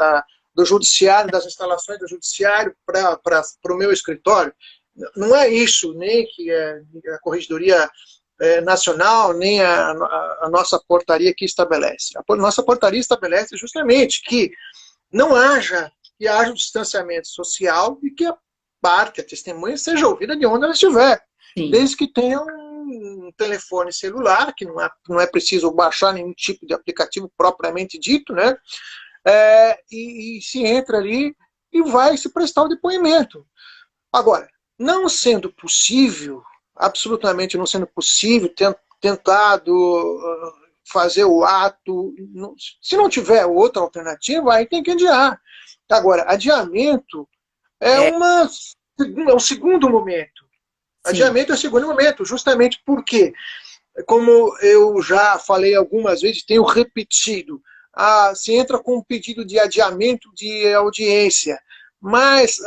do judiciário, das instalações do judiciário para o meu escritório. Não é isso, nem que a Corregedoria Nacional, nem a nossa portaria que estabelece. A nossa portaria estabelece justamente que haja um distanciamento social e que a parte, a testemunha, seja ouvida de onde ela estiver. Sim. Desde que tenha um telefone celular, que não é preciso baixar nenhum tipo de aplicativo propriamente dito, né? E se entra ali e vai se prestar o depoimento. Agora, não sendo possível, absolutamente não sendo possível, tentado fazer o ato, se não tiver outra alternativa, aí tem que adiar. Agora, adiamento é, É, uma, é um segundo momento. sim. Adiamento é o segundo momento, justamente porque, como eu já falei algumas vezes, tenho repetido, se entra com um pedido de adiamento de audiência, mas,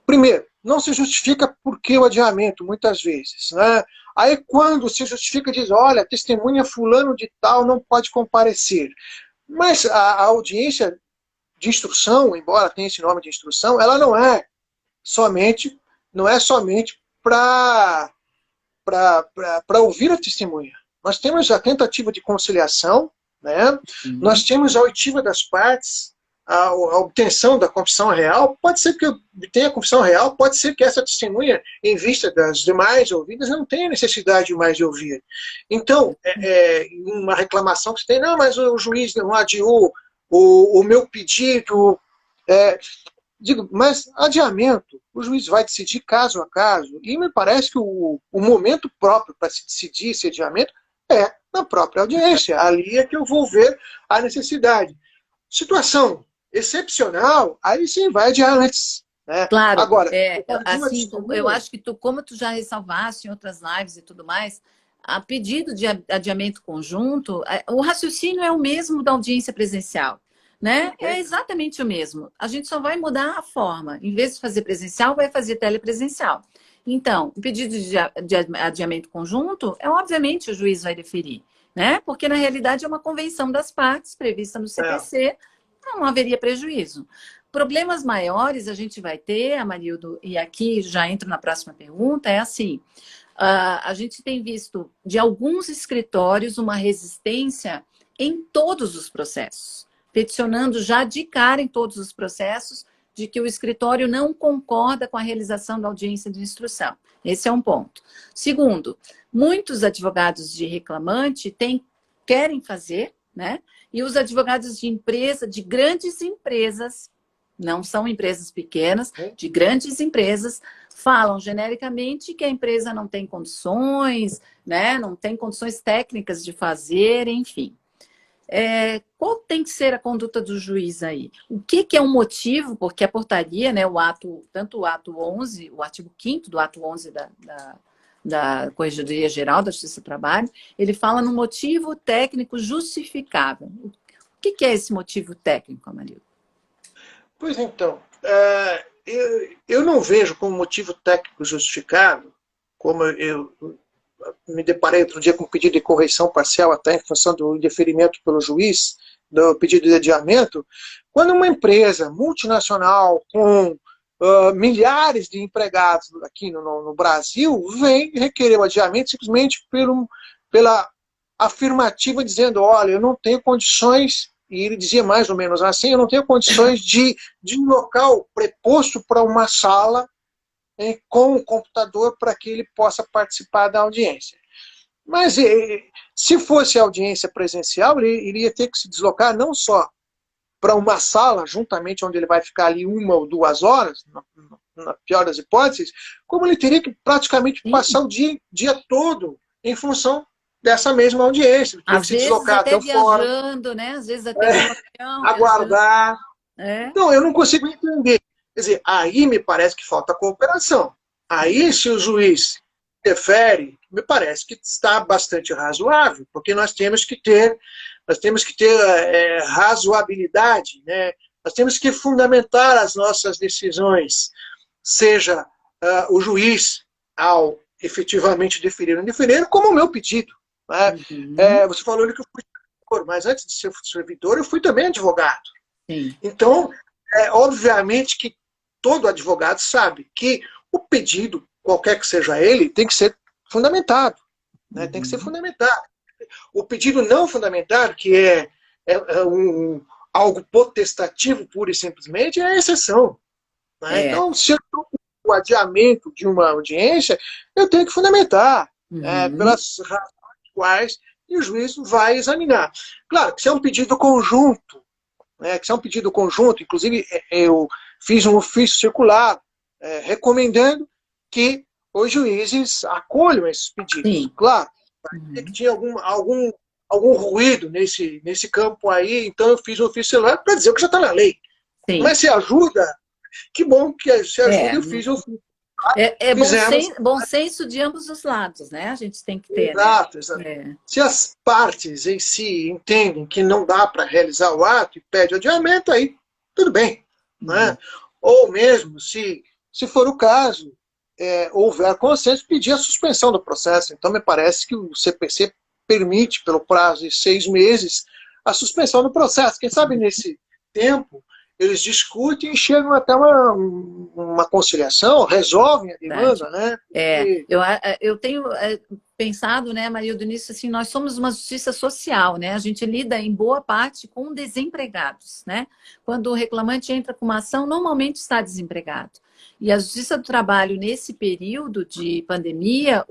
primeiro, não se justifica por que o adiamento, muitas vezes. Né? Aí, quando se justifica, diz, olha, testemunha fulano de tal não pode comparecer. Mas a audiência de instrução, embora tenha esse nome de instrução, ela não é somente para ouvir a testemunha. Nós temos a tentativa de conciliação, né? Nós temos a oitiva das partes, a obtenção da confissão real. Pode ser que obtenha a confissão real, pode ser que essa testemunha, em vista das demais ouvidas, não tenha necessidade mais de ouvir. Então, uma reclamação que você tem, não, mas o juiz não adiou o meu pedido. Digo, mas adiamento, o juiz vai decidir caso a caso, e me parece que o momento próprio para se decidir esse adiamento é na própria audiência. Ali é que eu vou ver a necessidade. Situação excepcional, aí sim vai adiar antes. Né? Claro, Agora, no caso de uma assim, eu testemunha, acho que como tu já ressalvaste em outras lives e tudo mais, a pedido de adiamento conjunto, o raciocínio é o mesmo da audiência presencial, né? É exatamente o mesmo. A gente só vai mudar a forma. Em vez de fazer presencial, vai fazer telepresencial. Então, o pedido de adiamento conjunto, obviamente o juiz vai deferir, né? Porque na realidade é uma convenção das partes prevista no CPC, não haveria prejuízo. Problemas maiores a gente vai ter, Amarildo, e aqui já entro na próxima pergunta, é assim, a gente tem visto de alguns escritórios uma resistência em todos os processos, peticionando já de cara em todos os processos de que o escritório não concorda com a realização da audiência de instrução. Esse é um ponto. Segundo, muitos advogados de reclamante querem fazer, né? E os advogados de empresa, de grandes empresas, não são empresas pequenas, de grandes empresas, falam genericamente que a empresa não tem condições, né? Não tem condições técnicas de fazer, enfim. Qual tem que ser a conduta do juiz aí? O que é um motivo? Porque a portaria, né, tanto o ato 11, o artigo 5º do ato 11 da Corregedoria Geral da Justiça do Trabalho, ele fala no motivo técnico justificável. O que é esse motivo técnico, Amarildo? Pois então, eu não vejo como motivo técnico justificável, como eu me deparei outro dia com um pedido de correção parcial, até em função do indeferimento pelo juiz, do pedido de adiamento, quando uma empresa multinacional com milhares de empregados aqui no Brasil vem requerer o adiamento simplesmente pela afirmativa dizendo, olha, eu não tenho condições, e ele dizia mais ou menos assim, eu não tenho condições de um local preposto para uma sala com o computador para que ele possa participar da audiência. Mas se fosse audiência presencial, ele iria ter que se deslocar não só para uma sala, juntamente onde ele vai ficar ali 1 ou 2 horas, na pior das hipóteses, como ele teria que praticamente passar o dia todo em função dessa mesma audiência. Ele Às se vezes deslocar até até fora, viajando, né? Às vezes até no avião, aguardar. viajando. Não, eu não consigo entender. Quer dizer, aí me parece que falta cooperação. Aí, se o juiz defere, me parece que está bastante razoável, porque nós temos que ter razoabilidade, né? Nós temos que fundamentar as nossas decisões, seja o juiz, ao efetivamente deferir ou indeferir, como o meu pedido. Né? Você falou que eu fui servidor, mas antes de ser servidor, eu fui também advogado. Sim. Então, obviamente que todo advogado sabe que o pedido, qualquer que seja ele, tem que ser fundamentado. Né? Tem que ser fundamentado. O pedido não fundamentado, que é algo potestativo, pura e simplesmente, é a exceção. Né? Então, se eu estou com o adiamento de uma audiência, eu tenho que fundamentar pelas razões quais o juiz vai examinar. Claro, que se é um pedido conjunto, inclusive eu fiz um ofício circular recomendando que os juízes acolham esses pedidos. Sim. Claro, que tinha algum ruído nesse campo aí, então eu fiz um ofício circular para dizer que já está na lei. Sim. Mas se ajuda, que bom que se ajuda, eu fiz o ofício. Bom senso de ambos os lados, né? A gente tem que ter. Exato, né? Exato. Se as partes em si entendem que não dá para realizar o ato e pede adiamento, aí tudo bem. Né? Ou mesmo, se for o caso, houver consenso, pedir a suspensão do processo. Então, me parece que o CPC permite, pelo prazo de 6 meses, a suspensão do processo. Quem sabe nesse tempo eles discutem e chegam até uma conciliação, resolvem a demanda, né? Eu tenho pensado, né, Amarildo, nisso, assim, nós somos uma justiça social, né? A gente lida em boa parte com desempregados, né? Quando o reclamante entra com uma ação, normalmente está desempregado. E a Justiça do Trabalho, nesse período de pandemia,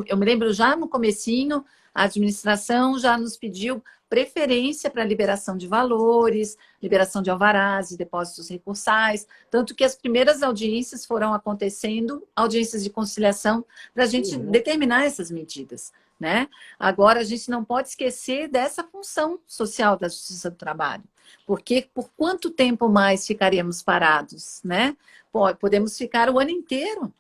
eu me lembro já no comecinho, a administração já nos pediu preferência para liberação de valores, liberação de alvarás, de depósitos recursais, tanto que as primeiras audiências foram acontecendo, audiências de conciliação, para a gente determinar essas medidas. Né? Agora, a gente não pode esquecer dessa função social da Justiça do Trabalho, porque por quanto tempo mais ficaremos parados? Né? Podemos ficar o ano inteiro.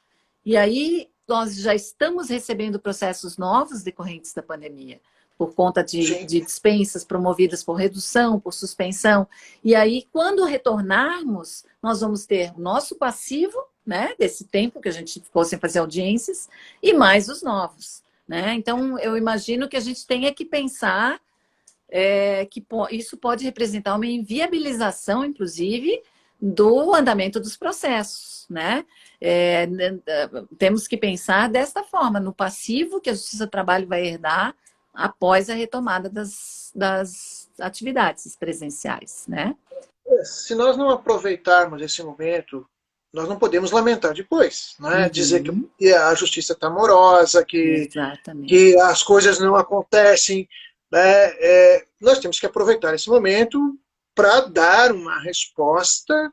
E aí, nós já estamos recebendo processos novos decorrentes da pandemia, por conta de dispensas promovidas por redução, por suspensão. E aí, quando retornarmos, nós vamos ter o nosso passivo, né, desse tempo que a gente ficou sem fazer audiências, e mais os novos. Né? Então, eu imagino que a gente tenha que pensar que isso pode representar uma inviabilização, inclusive, do andamento dos processos, né? Temos que pensar desta forma, no passivo que a Justiça do Trabalho vai herdar após a retomada das atividades presenciais, né? Se nós não aproveitarmos esse momento, nós não podemos lamentar depois, né? Dizer Uhum, que a justiça está morosa, exatamente. que as coisas não acontecem, né? Nós temos que aproveitar esse momento para dar uma resposta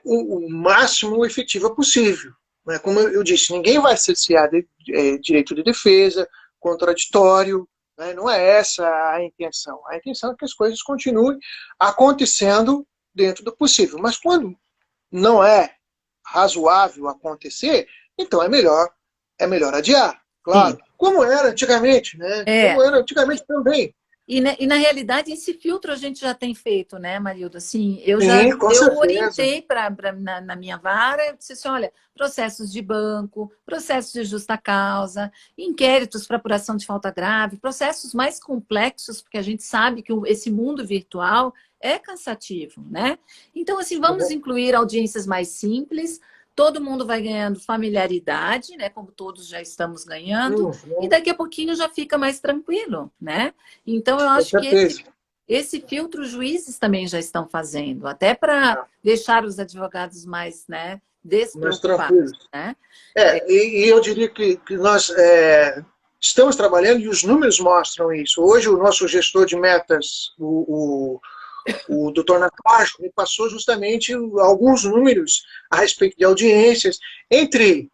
o máximo efetiva possível. Né? Como eu disse, ninguém vai cercear direito de defesa, contraditório, né? Não é essa a intenção. A intenção é que as coisas continuem acontecendo dentro do possível. Mas quando não é razoável acontecer, então é melhor adiar, Sim. claro. Como era antigamente, né? É, Como era antigamente também. e na realidade, esse filtro a gente já tem feito, né, Marildo? Assim, Sim, com eu certeza. orientei na minha vara, eu disse assim, olha, processos de banco, processos de justa causa, inquéritos para apuração de falta grave, processos mais complexos, porque a gente sabe que esse mundo virtual é cansativo, né? Então, assim, vamos Uhum. incluir audiências mais simples, todo mundo vai ganhando familiaridade, né? Como todos já estamos ganhando, e Uhum. daqui a pouquinho já fica mais tranquilo, né? Então, eu Com acho que certeza. esse filtro os juízes também já estão fazendo, até para deixar os advogados mais, né, Mais despreocupados, tranquilos. né? E eu diria que nós estamos trabalhando e os números mostram isso. Hoje, o nosso gestor de metas, o doutor Natácio, me passou justamente alguns números a respeito de audiências. Entre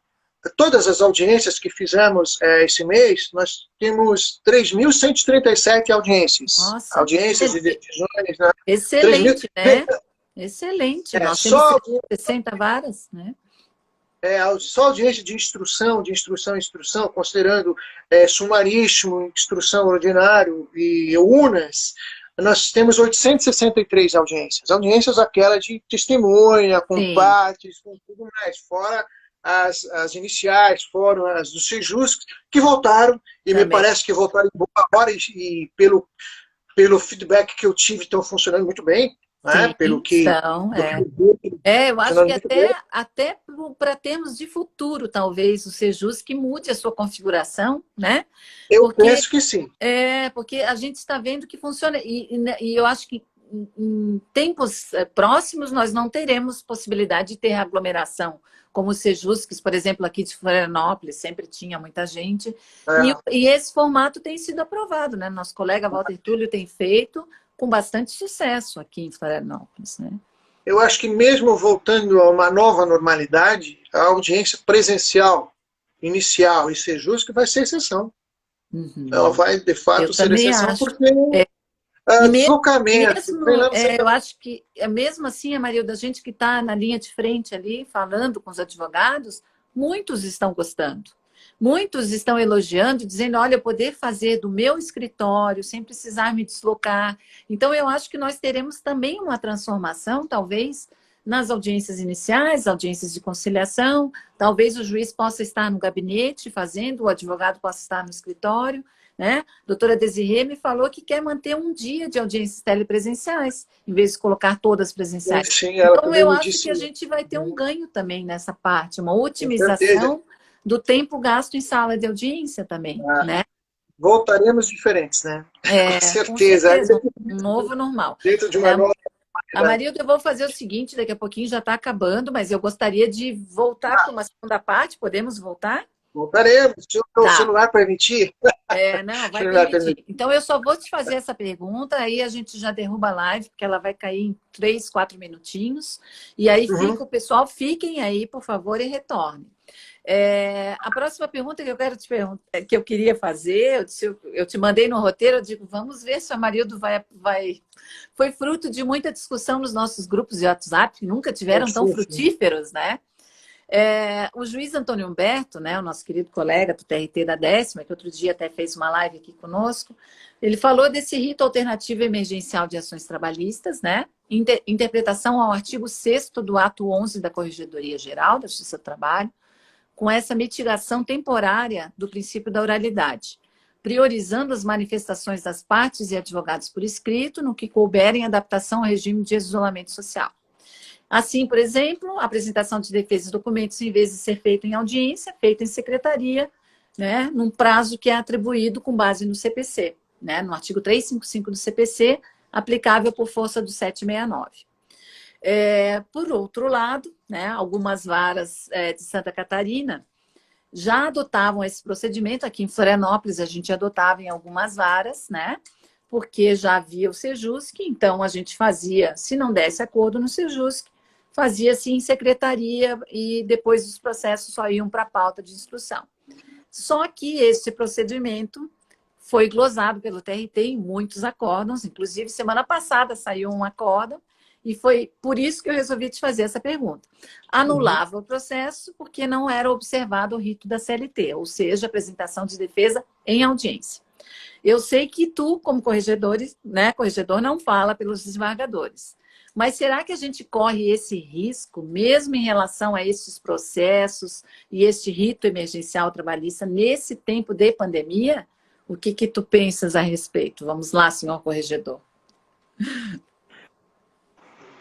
todas as audiências que fizemos esse mês, nós temos 3.137 audiências. Nossa, Audiências e decisões, né? 3.000. excelente, né? Excelente. Nós temos Só 60 varas, né? só audiência de instrução, considerando sumaríssimo, instrução ordinário e UNAS, nós temos 863 audiências. Audiências aquela de testemunha, com Sim, partes, com tudo mais, fora as iniciais, foram as dos Sejus, que voltaram, e me também. parece que voltaram em boa hora, e pelo feedback que eu tive, estão funcionando muito bem, né? Sim, Pelo que estão, eu é. vi, Eu acho funcionando que muito bem. até para termos de futuro, talvez, o Sejus que mude a sua configuração, né? Eu Porque penso que sim. porque a gente está vendo que funciona. E eu acho que em tempos próximos nós não teremos possibilidade de ter aglomeração, como o Sejusques, por exemplo, aqui de Florianópolis, sempre tinha muita gente. E esse formato tem sido aprovado, né? Nosso colega Walter Túlio tem feito com bastante sucesso aqui em Florianópolis, né? Eu acho que mesmo voltando a uma nova normalidade, a audiência presencial inicial e ser justa vai ser exceção. Ela Uhum. vai, de Eu fato, ser também exceção acho. porque E deslocamento, vem mesmo, lá no eu centro. acho que, mesmo assim, a maioria da gente que está na linha de frente ali, falando com os advogados, muitos estão gostando. Muitos estão elogiando, dizendo, olha, eu poder fazer do meu escritório sem precisar me deslocar. Então, eu acho que nós teremos também uma transformação, talvez, nas audiências iniciais, audiências de conciliação. Talvez o juiz possa estar no gabinete fazendo, o advogado possa estar no escritório, né? Doutora Desirê me falou que quer manter um dia de audiências telepresenciais, em vez de colocar todas presenciais. Sim, ela Então, também eu me acho que disse, a gente vai ter um ganho também nessa parte, uma com certeza, otimização do tempo gasto em sala de audiência também, né? voltaremos diferentes, né? Com Com certeza. certeza, um novo normal. Dentro de uma É, nova realidade. Marilda, eu vou fazer o seguinte, daqui a pouquinho já está acabando, mas eu gostaria de voltar para uma segunda parte, podemos voltar? Voltaremos, se o meu Tá. celular permitir. Não, vai Se não vai permitir. permitir. Então, eu só vou te fazer essa pergunta, aí a gente já derruba a live, porque ela vai cair em 3, 4 minutinhos. E aí Uhum. fica o pessoal, fiquem aí, por favor, e retornem. A próxima pergunta que eu quero te perguntar, que eu queria fazer, eu te mandei no roteiro, eu digo, vamos ver se o Amarildo vai. Foi fruto de muita discussão nos nossos grupos de WhatsApp, que nunca tiveram tão Sim, sim. frutíferos, né? O juiz Antônio Humberto, né, o nosso querido colega do TRT da 10ª, que outro dia até fez uma live aqui conosco, ele falou desse rito alternativo emergencial de ações trabalhistas, né, interpretação ao artigo 6º do ato 11 da Corregedoria Geral da Justiça do Trabalho, com essa mitigação temporária do princípio da oralidade, priorizando as manifestações das partes e advogados por escrito, no que couberem adaptação ao regime de isolamento social. Assim, por exemplo, a apresentação de defesa e documentos, em vez de ser feita em audiência, feita em secretaria, né, num prazo que é atribuído com base no CPC, né, no artigo 355 do CPC, aplicável por força do 769. Por outro lado, né, algumas varas de Santa Catarina já adotavam esse procedimento. Aqui em Florianópolis a gente adotava em algumas varas, né? Porque já havia o Sejusc, então a gente fazia, se não desse acordo no Sejusc, fazia-se em secretaria e depois os processos só iam para a pauta de instrução. Só que esse procedimento foi glosado pelo TRT em muitos acórdãos, inclusive semana passada saiu um acórdão, e foi por isso que eu resolvi te fazer essa pergunta. Anulava o processo porque não era observado o rito da CLT, ou seja, apresentação de defesa em audiência. Eu sei que tu, como corregedor, né, corregedor não fala pelos desembargadores, mas será que a gente corre esse risco, mesmo em relação a esses processos e este rito emergencial trabalhista, nesse tempo de pandemia? O que tu pensas a respeito? Vamos lá, senhor corregedor.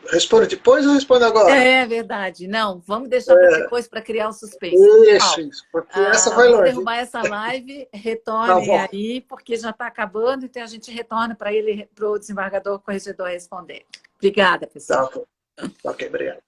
Responde depois ou responde agora? É verdade. Não, vamos deixar para depois para criar o suspense. Isso, porque essa vai vamos longe. derrubar essa live, retornem aí, porque já está acabando, então a gente retorna para ele, para o desembargador corregedor responder. Obrigada, pessoal. Tá, ok, obrigado.